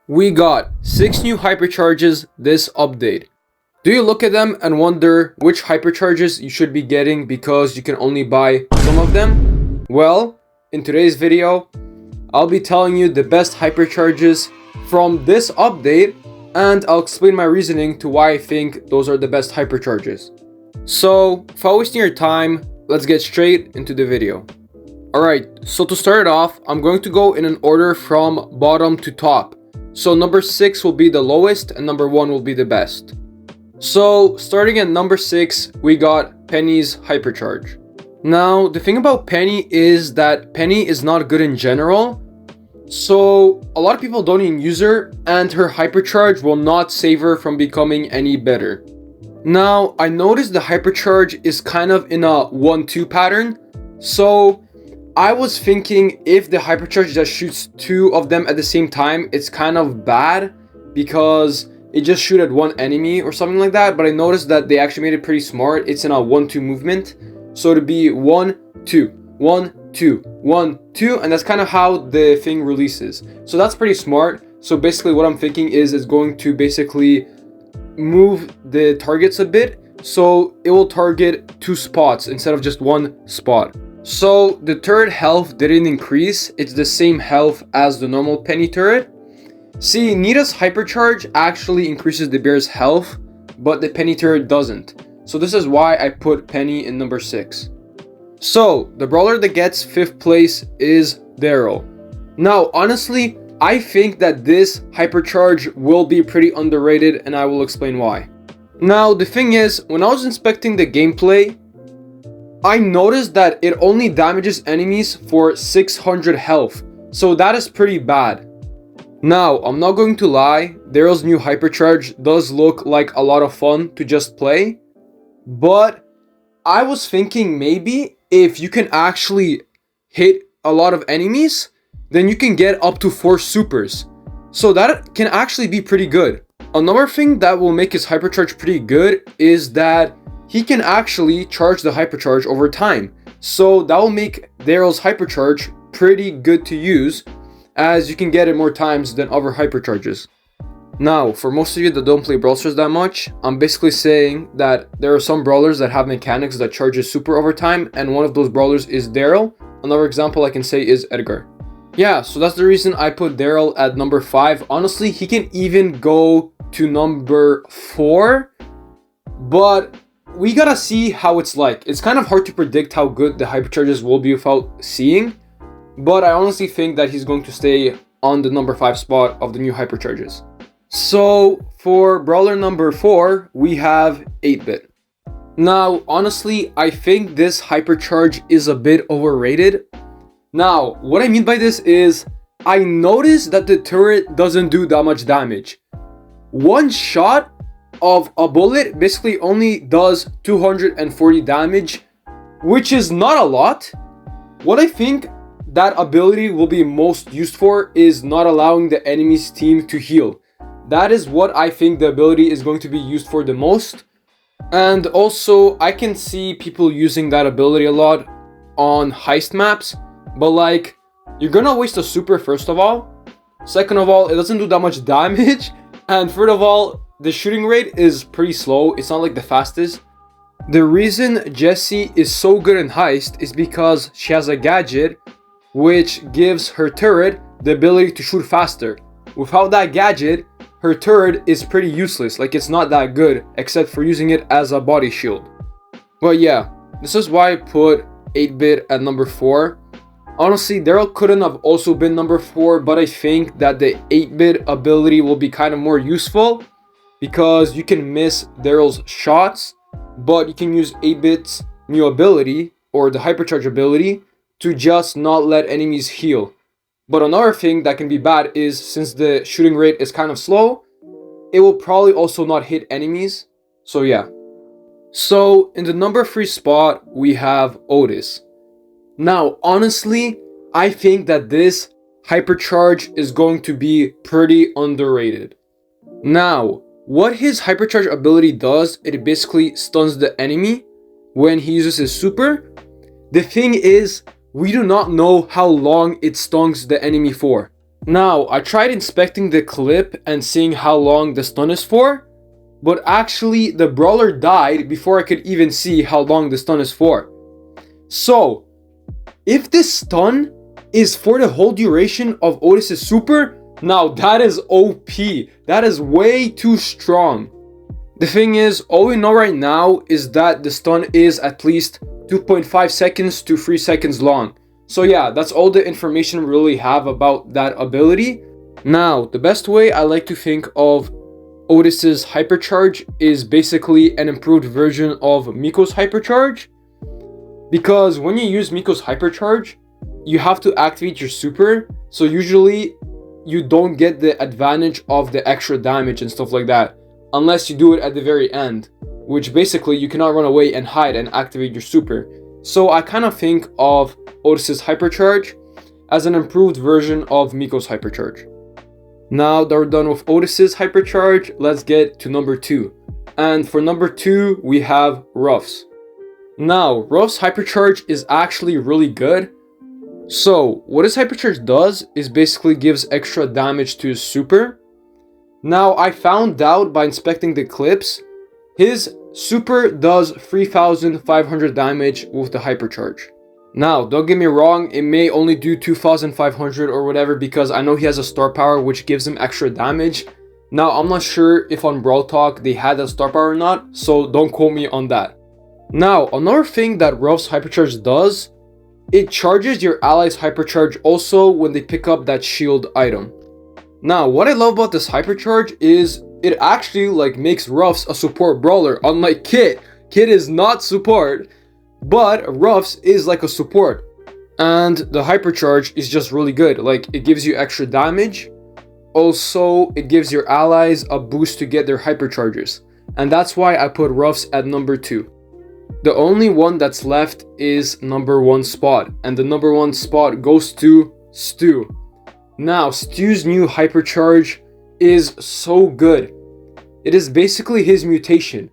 We got 6 new hypercharges this update. Do you look at them and wonder which hypercharges you should be getting because you can only buy some of them? Well, in today's video, I'll be telling you the best hypercharges from this update, and I'll explain my reasoning to why I think those are the best hypercharges. So, without wasting your time, let's get straight into the video. Alright, so to start off, I'm going to go in an order from bottom to top. So number 6 will be the lowest and number 1 will be the best. So starting at number 6, we got Penny's Hypercharge. Now the thing about Penny is that Penny is not good in general. So a lot of people don't even use her, and her Hypercharge will not save her from becoming any better. Now I noticed the Hypercharge is kind of in a 1-2 pattern. So I was thinking if the hypercharge just shoots 2 of them at the same time, it's kind of bad because it just shoot at one enemy or something like that. But I noticed that they actually made it pretty smart. It's in a 1-2 movement. So to be 1-2, 1-2, 1-2, and that's kind of how the thing releases. So that's pretty smart. So basically what I'm thinking is it's going to basically move the targets a bit. So it will target 2 spots instead of just 1 spot. So the turret health didn't increase, it's the same health as the normal Penny turret. See, Nita's Hypercharge actually increases the bear's health, but the Penny turret doesn't. So this is why I put Penny in number 6. So the brawler that gets 5th place is Daryl. Now honestly, I think that this Hypercharge will be pretty underrated, and I will explain why. Now the thing is, when I was inspecting the gameplay, I noticed that it only damages enemies for 600 health, so that is pretty bad. Now, I'm not going to lie, Daryl's new Hypercharge does look like a lot of fun to just play, but I was thinking maybe if you can actually hit a lot of enemies, then you can get up to 4 supers, so that can actually be pretty good. Another thing that will make his Hypercharge pretty good is that he can actually charge the Hypercharge over time. So that will make Daryl's Hypercharge pretty good to use, as you can get it more times than other Hypercharges. Now, for most of you that don't play Brawl Stars that much, I'm basically saying that there are some brawlers that have mechanics that charges super over time, and one of those brawlers is Daryl. Another example I can say is Edgar. Yeah, so that's the reason I put Daryl at number 5. Honestly, he can even go to number 4, but we gotta see how it's like. It's kind of hard to predict how good the hypercharges will be without seeing, but I honestly think that he's going to stay on the number 5 spot of the new hypercharges. So for brawler number 4, we have 8-bit. Now honestly, I think this hypercharge is a bit overrated. Now what I mean by this is, I noticed that the turret doesn't do that much damage. One shot of a bullet basically only does 240 damage, which is not a lot. What I think that ability will be most used for is not allowing the enemy's team to heal. That is what I think the ability is going to be used for the most. And also I can see people using that ability a lot on heist maps, but like, you're gonna waste a super first of all. Second of all, it doesn't do that much damage, and third of all, the shooting rate is pretty slow. It's not like the fastest. The reason Jessie is so good in heist is because she has a gadget which gives her turret the ability to shoot faster. Without that gadget, her turret is pretty useless. Like, it's not that good except for using it as a body shield. But yeah, this is why I put 8-bit at number 4. Honestly, Daryl couldn't have also been number 4, but I think that the 8-bit ability will be kind of more useful, because you can miss Daryl's shots, but you can use 8-bit's new ability, or the Hypercharge ability, to just not let enemies heal. But another thing that can be bad is, since the shooting rate is kind of slow, it will probably also not hit enemies. So yeah. So in the number 3 spot, we have Otis. Now honestly, I think that this Hypercharge is going to be pretty underrated. Now, what his Hypercharge ability does, it basically stuns the enemy when he uses his super. The thing is, we do not know how long it stuns the enemy for. Now, I tried inspecting the clip and seeing how long the stun is for, but actually the brawler died before I could even see how long the stun is for. So, if this stun is for the whole duration of Otis's super, now that is OP. That is way too strong. The thing is, all we know right now is that the stun is at least 2.5 seconds to 3 seconds long. So yeah, that's all the information we really have about that ability. Now, the best way I like to think of Otis's Hypercharge is basically an improved version of Miko's Hypercharge. Because when you use Miko's Hypercharge, you have to activate your super. So usually, you don't get the advantage of the extra damage and stuff like that. Unless you do it at the very end. Which basically, you cannot run away and hide and activate your super. So I kind of think of Otis's Hypercharge as an improved version of Miko's Hypercharge. Now that we're done with Otis's Hypercharge, let's get to number 2. And for number 2, we have Ruffs. Now, Ruffs' Hypercharge is actually really good. So, what his Hypercharge does is basically gives extra damage to his super. Now, I found out by inspecting the clips, his super does 3,500 damage with the Hypercharge. Now, don't get me wrong, it may only do 2,500 or whatever because I know he has a star power which gives him extra damage. Now, I'm not sure if on Brawl Talk they had that star power or not, so don't quote me on that. Now, another thing that Ruffs' Hypercharge does, it charges your allies' Hypercharge also when they pick up that shield item. Now, what I love about this Hypercharge is it actually makes Ruffs a support brawler, unlike Kit. Kit is not support, but Ruffs is like a support. And the Hypercharge is just really good. Like, it gives you extra damage. Also, it gives your allies a boost to get their Hypercharges. And that's why I put Ruffs at number 2. The only one that's left is number 1 spot. And the number 1 spot goes to Stu. Now, Stu's new Hypercharge is so good. It is basically his mutation.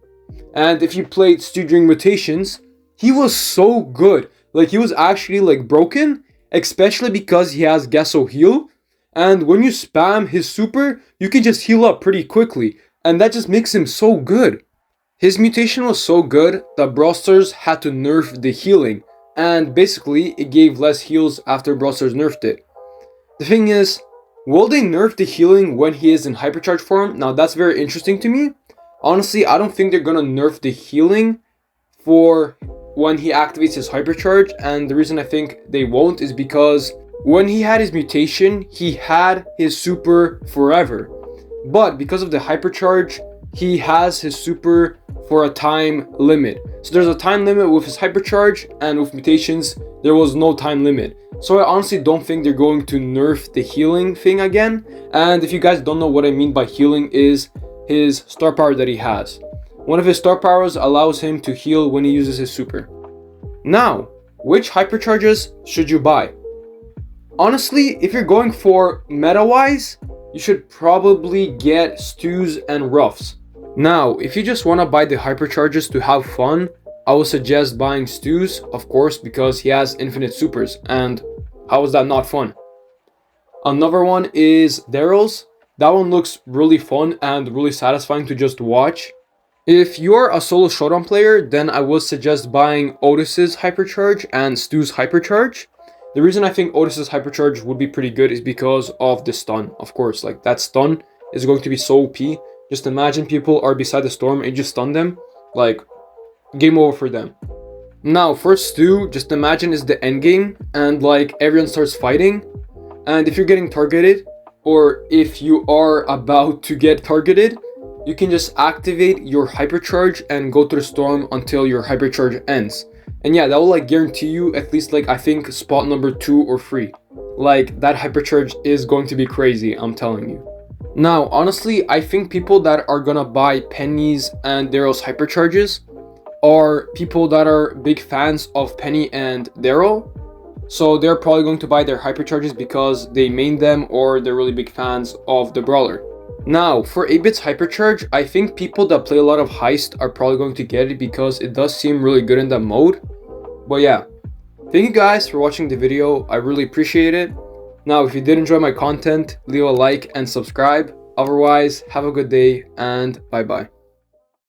And if you played Stu during mutations, he was so good. Like, he was actually broken, especially because he has Gesso heal. And when you spam his super, you can just heal up pretty quickly. And that just makes him so good. His mutation was so good that Brawl Stars had to nerf the healing. And basically, it gave less heals after Brawl Stars nerfed it. The thing is, will they nerf the healing when he is in Hypercharge form? Now, that's very interesting to me. Honestly, I don't think they're gonna nerf the healing for when he activates his Hypercharge. And the reason I think they won't is because when he had his mutation, he had his super forever. But because of the Hypercharge, he has his super for a time limit. So there's a time limit with his Hypercharge, and with mutations, there was no time limit. So I honestly don't think they're going to nerf the healing thing again. And if you guys don't know what I mean by healing, is his star power that he has. One of his star powers allows him to heal when he uses his super. Now, which Hypercharges should you buy? Honestly, if you're going for meta-wise, you should probably get Stu's and Ruffs. Now, if you just want to buy the Hypercharges to have fun, I would suggest buying Stu's, of course, because he has infinite supers, and how is that not fun? Another one is Daryl's. That one looks really fun and really satisfying to just watch. If you're a solo showdown player, then I would suggest buying Otis's Hypercharge and Stu's Hypercharge. The reason I think Otis's Hypercharge would be pretty good is because of the stun, of course. Like, that stun is going to be so OP. Just imagine people are beside the storm and you just stun them. Like, game over for them. Now, for Stu, just imagine it's the end game and everyone starts fighting. And if you're getting targeted, or if you are about to get targeted, you can just activate your Hypercharge and go to the storm until your Hypercharge ends. And yeah, that will guarantee you at least I think spot number 2 or 3. That Hypercharge is going to be crazy, I'm telling you. Now, honestly, I think people that are gonna buy Penny's and Daryl's Hypercharges are people that are big fans of Penny and Daryl. So they're probably going to buy their Hypercharges because they main them, or they're really big fans of the brawler. Now, for 8-Bit's Hypercharge, I think people that play a lot of Heist are probably going to get it because it does seem really good in that mode. But yeah, thank you guys for watching the video. I really appreciate it. Now, if you did enjoy my content, leave a like and subscribe. Otherwise, have a good day and bye bye.